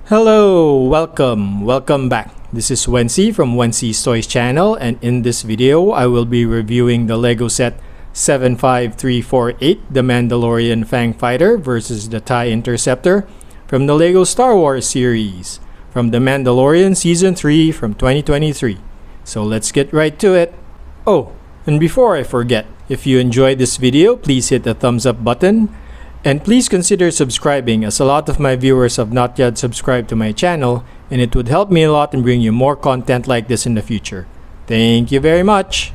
Hello, welcome back. This is Wency from Wency's Toys channel, and in this video I will be reviewing the Lego set 75348, the Mandalorian Fang Fighter versus the TIE Interceptor from the Lego Star Wars series from the Mandalorian Season 3 from 2023. So let's get right to it. Oh, and before I forget, if you enjoyed this video, please hit the thumbs up button. And please consider subscribing, as a lot of my viewers have not yet subscribed to my channel, and it would help me a lot in bringing you more content like this in the future. Thank you very much!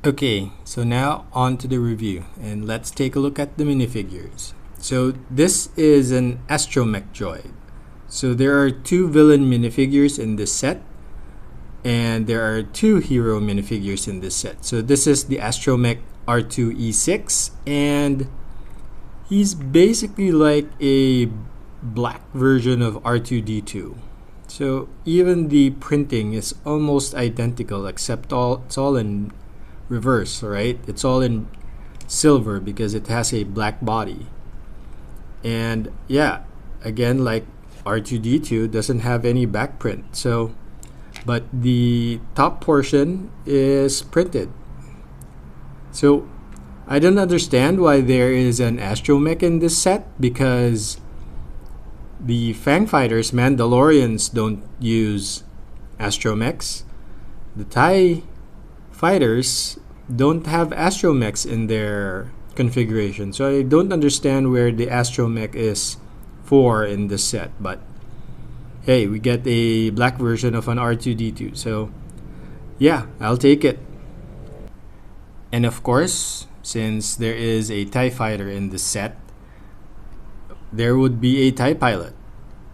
Okay, so now on to the review, and let's take a look at the minifigures. So this is an astromech droid. So there are two villain minifigures in this set, and there are two hero minifigures in this set. So this is the astromech R2E6, and he's basically like a black version of R2D2. So even the printing is almost identical, except it's all in reverse, right? It's all in silver because it has a black body. And yeah, again, like R2D2 doesn't have any back print. So, but the top portion is printed. So I don't understand why there is an astromech in this set, because the Fang Fighters, Mandalorians, don't use astromechs. The TIE Fighters don't have astromechs in their configuration. So I don't understand where the astromech is for in this set. But hey, we get a black version of an R2D2. So yeah, I'll take it. And of course, since there is a TIE fighter in the set, there would be a TIE pilot,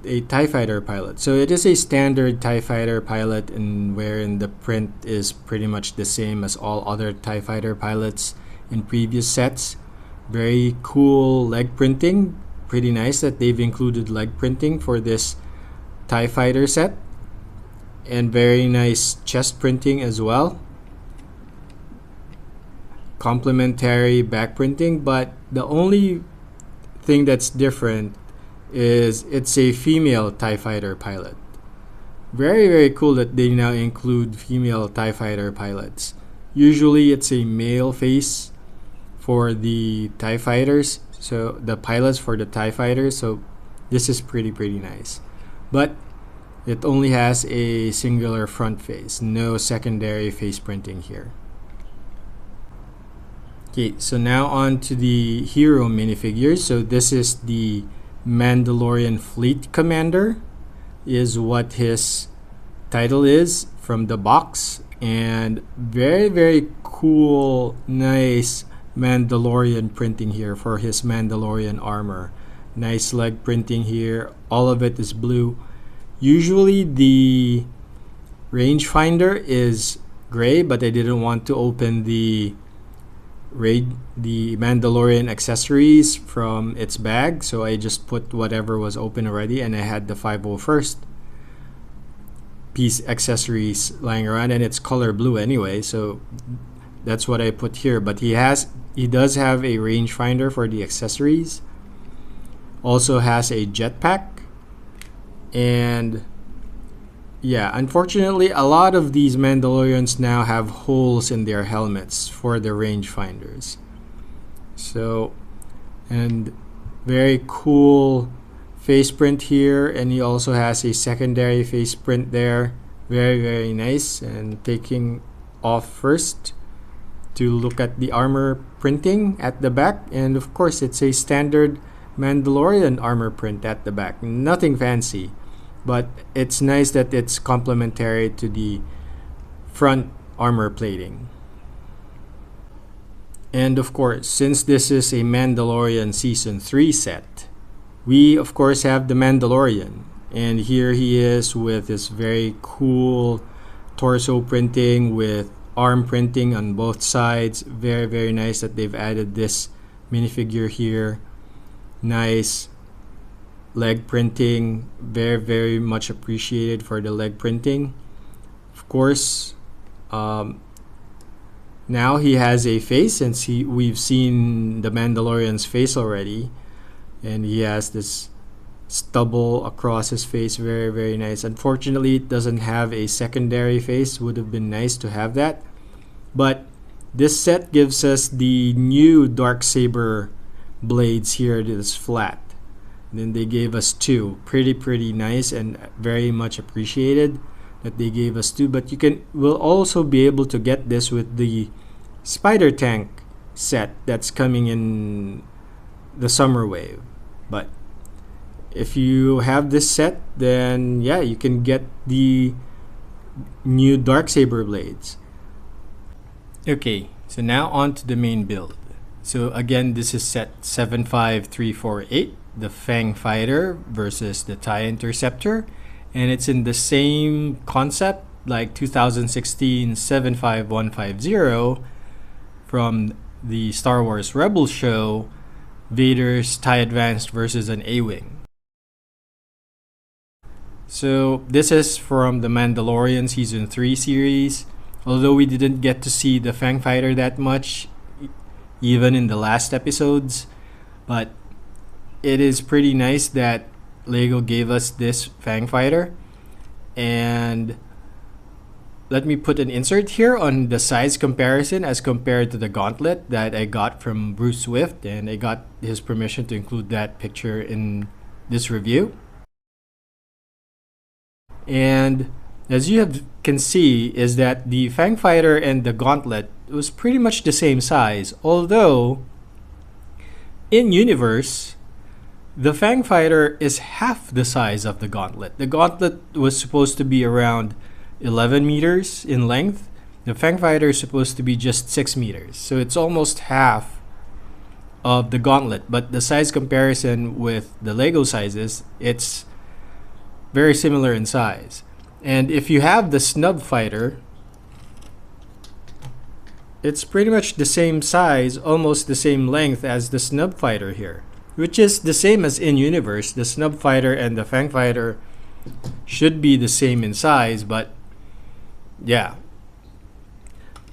a TIE fighter pilot. So it is a standard TIE fighter pilot, and wherein the print is pretty much the same as all other TIE fighter pilots in previous sets. Very cool leg printing. Pretty nice that they've included leg printing for this TIE fighter set. And very nice chest printing as well. Complementary back printing, but the only thing that's different is it's a female TIE fighter pilot. Very cool that they now include female TIE fighter pilots. Usually it's a male face for the TIE fighters, so the pilots for the TIE fighters, so this is pretty nice. But it only has a singular front face, no secondary face printing here. Okay, so now on to the hero minifigures. So this is the Mandalorian Fleet Commander, is what his title is from the box. And very cool, nice Mandalorian printing here for his Mandalorian armor. Nice leg printing here. All of it is blue. Usually the rangefinder is gray, but I didn't want to open the Mandalorian accessories from its bag, so I just put whatever was open already, and I had the 501st piece accessories lying around, and it's color blue anyway, so that's what I put here. But he does have a rangefinder for the accessories, also has a jetpack, and yeah, unfortunately, a lot of these Mandalorians now have holes in their helmets for the rangefinders. So, and very cool face print here, and he also has a secondary face print there. Very nice. And taking off first to look at the armor printing at the back, and of course, it's a standard Mandalorian armor print at the back. Nothing fancy. But it's nice that it's complementary to the front armor plating. And of course, since this is a Mandalorian Season 3 set, we of course have the Mandalorian. And here he is with this very cool torso printing with arm printing on both sides. Very nice that they've added this minifigure here. Nice leg printing, very much appreciated for the leg printing. Of course, now he has a face, since we've seen the Mandalorian's face already, and he has this stubble across his face. Very, very nice. Unfortunately, it doesn't have a secondary face. Would have been nice to have that. But this set gives us the new Darksaber blades here. It is flat. Then they gave us two. Pretty nice and very much appreciated that they gave us two. But will also be able to get this with the Spider Tank set that's coming in the Summer Wave. But if you have this set, then yeah, you can get the new Darksaber blades. Okay, so now on to the main build. So again, this is set 75348, the Fang Fighter versus the TIE Interceptor, and it's in the same concept like 2016 75150 from the Star Wars Rebels show, Vader's TIE Advanced versus an A-Wing. So this is from the Mandalorian Season 3 series. Although we didn't get to see the Fang Fighter that much, even in the last episodes, but it is pretty nice that Lego gave us this Fang Fighter. And let me put an insert here on the size comparison as compared to the gauntlet that I got from Bruce Swift, and I got his permission to include that picture in this review. And as you can see, is that the Fang Fighter and the gauntlet was pretty much the same size, although in universe the Fang Fighter is half the size of the gauntlet. The gauntlet was supposed to be around 11 meters in length. The Fang Fighter is supposed to be just 6 meters, so it's almost half of the gauntlet. But the size comparison with the Lego sizes, it's very similar in size. And if you have the Snub Fighter, it's pretty much the same size, almost the same length as the Snub Fighter here, which is the same as in universe. The Snub Fighter and the Fang Fighter should be the same in size, but yeah.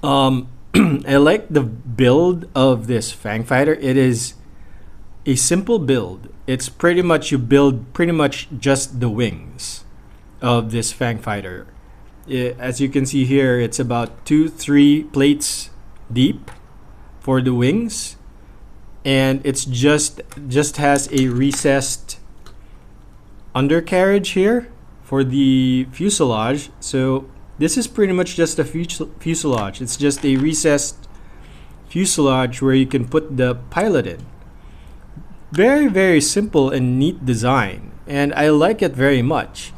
I like the build of this Fang Fighter. It is a simple build. It's pretty much, you build pretty much just the wings of this Fang Fighter. As you can see here, it's about 2-3 plates deep for the wings, and it's just has a recessed undercarriage here for the fuselage. So this is pretty much just a fuselage. It's just a recessed fuselage where you can put the pilot in. Very simple and neat design, and I like it very much.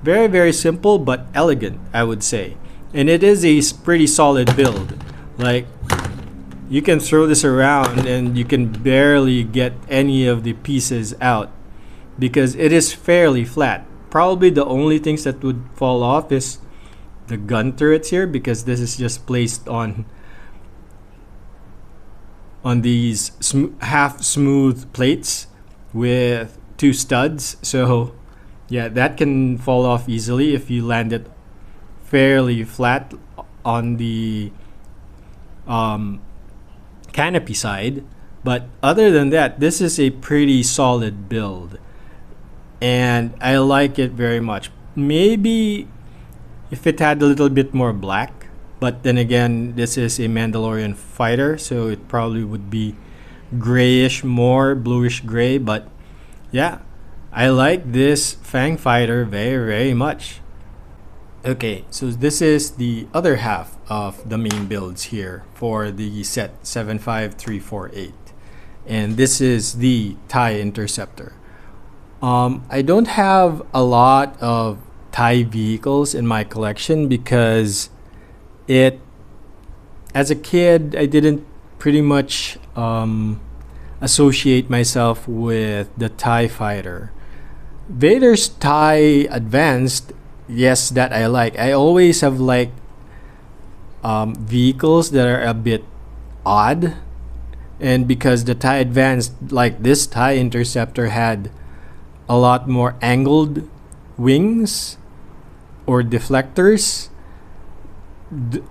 Very simple but elegant, I would say. And it is a pretty solid build. Like, you can throw this around and you can barely get any of the pieces out because it is fairly flat. Probably the only things that would fall off is the gun turrets here, because this is just placed on these half smooth plates with 2 studs. So yeah, that can fall off easily if you land it fairly flat on the canopy side. But other than that, this is a pretty solid build, and I like it very much. Maybe if it had a little bit more black, but then again, this is a Mandalorian fighter, so it probably would be grayish, more bluish gray. But yeah, I like this Fang Fighter very much. Okay, so this is the other half of the main builds here for the set 75348, and this is the TIE Interceptor. I don't have a lot of TIE vehicles in my collection because as a kid, I didn't pretty much associate myself with the TIE Fighter. Vader's TIE Advanced, yes, that I like. I always have liked vehicles that are a bit odd, and because the TIE Advanced, like this TIE Interceptor, had a lot more angled wings or deflectors,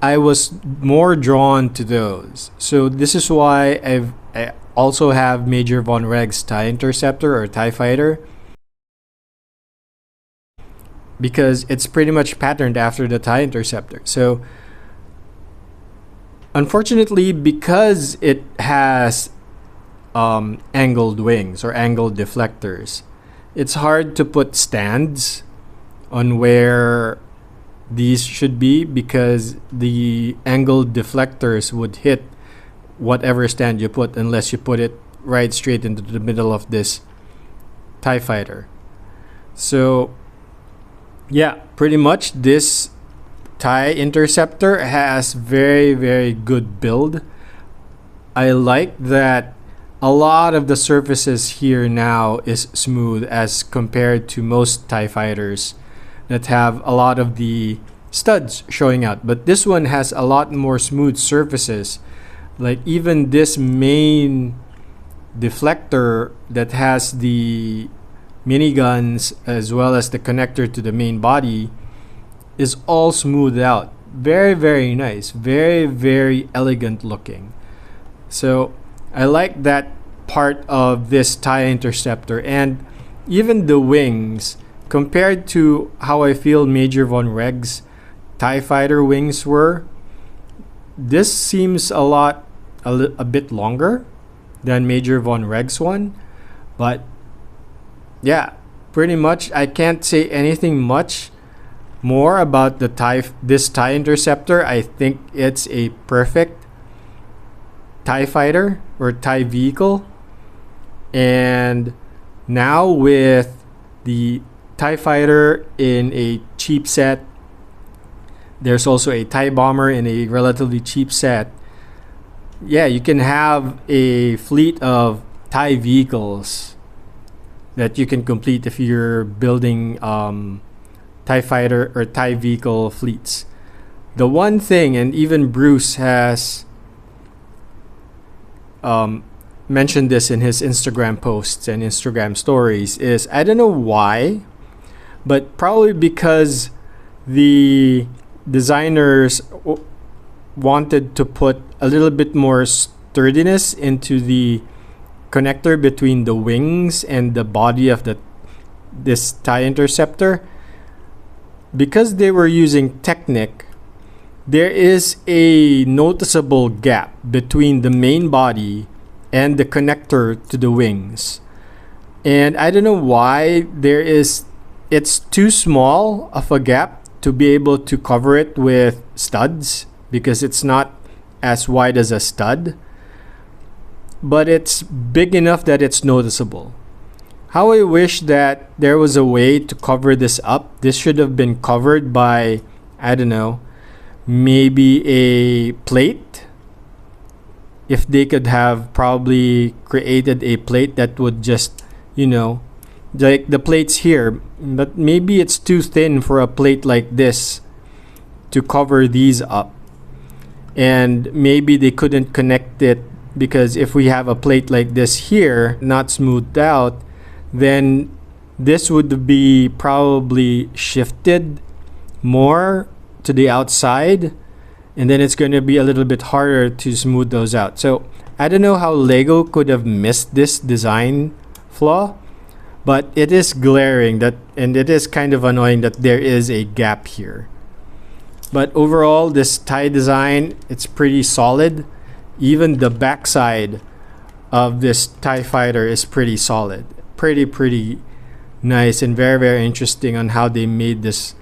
I was more drawn to those. So this is why I also have Major Von Reg's TIE Interceptor or TIE Fighter. because it's pretty much patterned after the TIE Interceptor. So unfortunately, because it has angled wings or angled deflectors, it's hard to put stands on where these should be, because the angled deflectors would hit whatever stand you put, unless you put it right straight into the middle of this TIE Fighter. So yeah, pretty much this TIE Interceptor has very, very good build. I like that a lot of the surfaces here now is smooth as compared to most TIE Fighters that have a lot of the studs showing out. But this one has a lot more smooth surfaces. Like even this main deflector that has the miniguns as well as the connector to the main body is all smoothed out. Very, very nice. Very, very elegant looking. So I like that part of this TIE Interceptor. And even the wings, compared to how I feel Major Von Reg's TIE Fighter wings were, this seems a bit longer than Major Von Reg's one. But yeah, pretty much I can't say anything much more about this TIE Interceptor. I think it's a perfect TIE Fighter or TIE vehicle. And now with the TIE Fighter in a cheap set, there's also a TIE Bomber in a relatively cheap set. Yeah, you can have a fleet of TIE vehicles that you can complete if you're building TIE Fighter or TIE vehicle fleets. The one thing, and even Bruce has mentioned this in his Instagram posts and Instagram stories, is I don't know why, but probably because the designers wanted to put a little bit more sturdiness into the connector between the wings and the body of this TIE Interceptor. Because they were using Technic, there is a noticeable gap between the main body and the connector to the wings. And I don't know why it's too small of a gap to be able to cover it with studs, because it's not as wide as a stud, but it's big enough that it's noticeable. How I wish that there was a way to cover this up. This should have been covered by, I don't know, maybe a plate. If they could have probably created a plate that would just, like the plates here, but maybe it's too thin for a plate like this to cover these up. And maybe they couldn't connect it, because if we have a plate like this here, not smoothed out, then this would be probably shifted more to the outside, and then it's going to be a little bit harder to smooth those out. So I don't know how Lego could have missed this design flaw, but it is glaring, and it is kind of annoying that there is a gap here. But overall, this TIE design, it's pretty solid. Even the backside of this TIE Fighter is pretty solid. Pretty nice, and very, very interesting on how they made this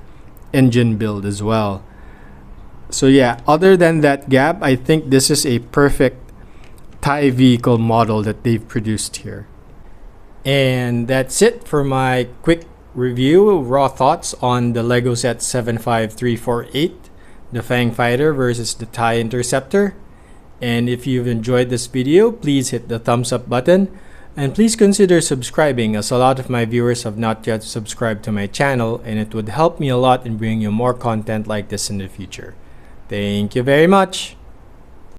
engine build as well. So yeah, other than that gap, I think this is a perfect TIE vehicle model that they've produced here. And that's it for my quick review, raw thoughts on the Lego set 75348, the Fang Fighter versus the TIE Interceptor. And if you've enjoyed this video, please hit the thumbs up button, and please consider subscribing, as a lot of my viewers have not yet subscribed to my channel, and it would help me a lot in bringing you more content like this in the future. Thank you very much.